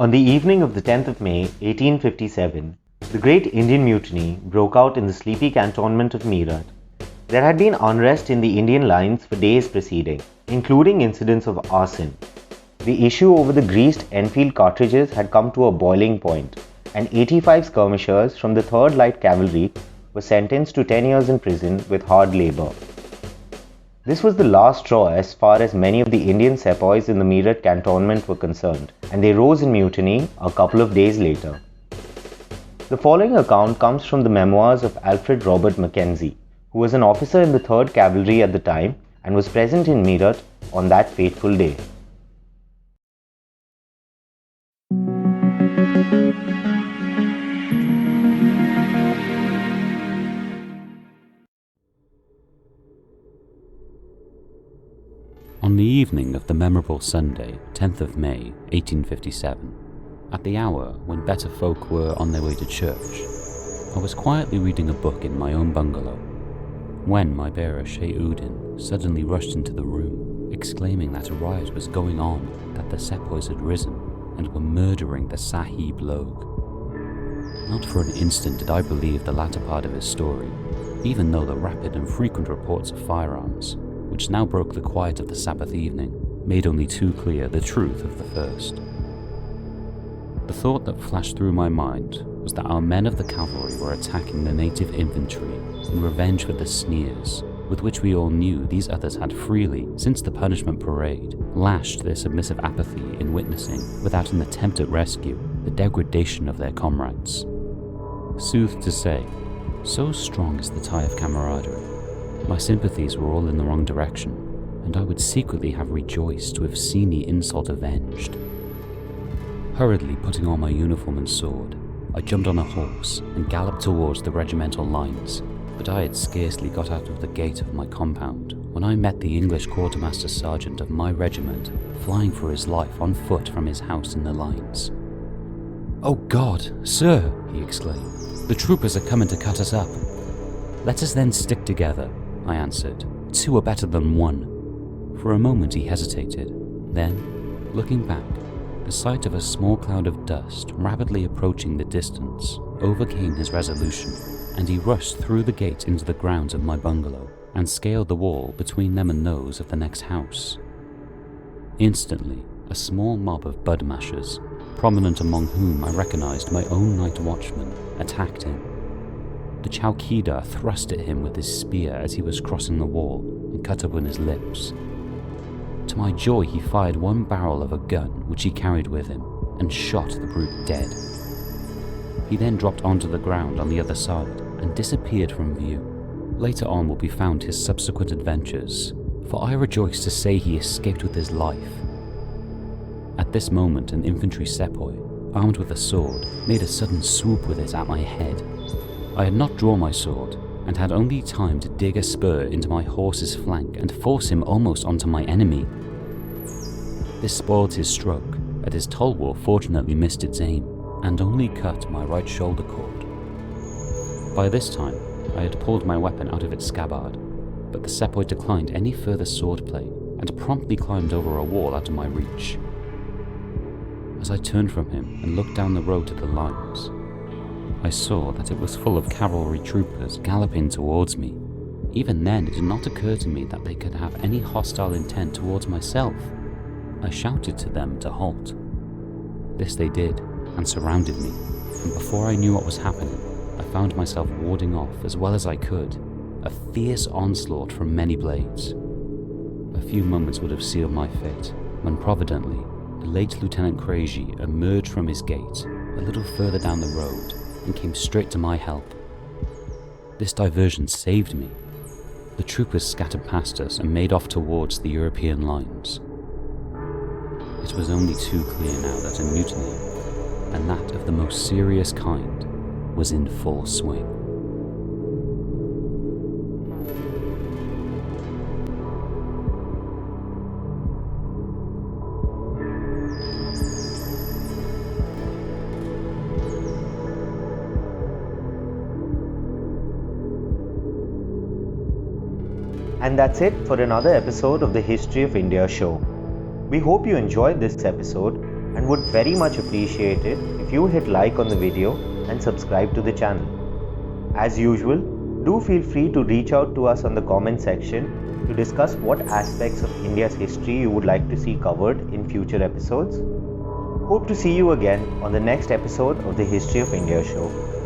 On the evening of the 10th of May, 1857, the Great Indian Mutiny broke out in the sleepy cantonment of Meerut. There had been unrest in the Indian lines for days preceding, including incidents of arson. The issue over the greased Enfield cartridges had come to a boiling point, and 85 skirmishers from the 3rd Light Cavalry were sentenced to 10 years in prison with hard labour. This was the last straw as far as many of the Indian Sepoys in the Meerut cantonment were concerned, and they rose in mutiny a couple of days later. The following account comes from the Memoirs of Alfred Robert MacKenzie, who was an officer in the 3rd Cavalry at the time and was present in Meerut on that fateful day. On the evening of the memorable Sunday, 10th of May, 1857, at the hour when better folk were on their way to church, I was quietly reading a book in my own bungalow, when my bearer Sheh Udin suddenly rushed into the room, exclaiming that a riot was going on, that the Sepoys had risen, and were murdering the Sahib Log. Not for an instant did I believe the latter part of his story, even though the rapid and frequent reports of firearms, which now broke the quiet of the Sabbath evening, made only too clear the truth of the first. The thought that flashed through my mind was that our men of the cavalry were attacking the native infantry in revenge for the sneers with which we all knew these others had freely, since the punishment parade, lashed their submissive apathy in witnessing, without an attempt at rescue, the degradation of their comrades. Sooth to say, so strong is the tie of camaraderie, my sympathies were all in the wrong direction, and I would secretly have rejoiced to have seen the insult avenged. Hurriedly putting on my uniform and sword, I jumped on a horse and galloped towards the regimental lines, but I had scarcely got out of the gate of my compound when I met the English quartermaster sergeant of my regiment flying for his life on foot from his house in the lines. "Oh God, sir," he exclaimed, "the troopers are coming to cut us up." "Let us then stick together," I answered. "Two are better than one." For a moment he hesitated. Then, looking back, the sight of a small cloud of dust rapidly approaching the distance overcame his resolution, and he rushed through the gate into the grounds of my bungalow and scaled the wall between them and those of the next house. Instantly, a small mob of budmashers, prominent among whom I recognized my own night watchman, attacked him. The chowkeedar thrust at him with his spear as he was crossing the wall and cut open his lips. To my joy, he fired one barrel of a gun which he carried with him and shot the brute dead. He then dropped onto the ground on the other side and disappeared from view. Later on will be found his subsequent adventures, for I rejoice to say he escaped with his life. At this moment, an infantry sepoy, armed with a sword, made a sudden swoop with it at my head. I had not drawn my sword, and had only time to dig a spur into my horse's flank and force him almost onto my enemy. This spoiled his stroke, but his tulwar fortunately missed its aim, and only cut my right shoulder cord. By this time, I had pulled my weapon out of its scabbard, but the sepoy declined any further swordplay, and promptly climbed over a wall out of my reach. As I turned from him and looked down the road to the lines, I saw that it was full of cavalry troopers galloping towards me. Even then, it did not occur to me that they could have any hostile intent towards myself. I shouted to them to halt. This they did, and surrounded me, and before I knew what was happening, I found myself warding off as well as I could a fierce onslaught from many blades. A few moments would have sealed my fate, when providently, the late Lieutenant Craigie emerged from his gate a little further down the road and came straight to my help. This diversion saved me. The troopers scattered past us and made off towards the European lines. It was only too clear now that a mutiny, and that of the most serious kind, was in full swing. And that's it for another episode of the History of India show. We hope you enjoyed this episode and would very much appreciate it if you hit like on the video and subscribe to the channel. As usual, do feel free to reach out to us on the comment section to discuss what aspects of India's history you would like to see covered in future episodes. Hope to see you again on the next episode of the History of India show.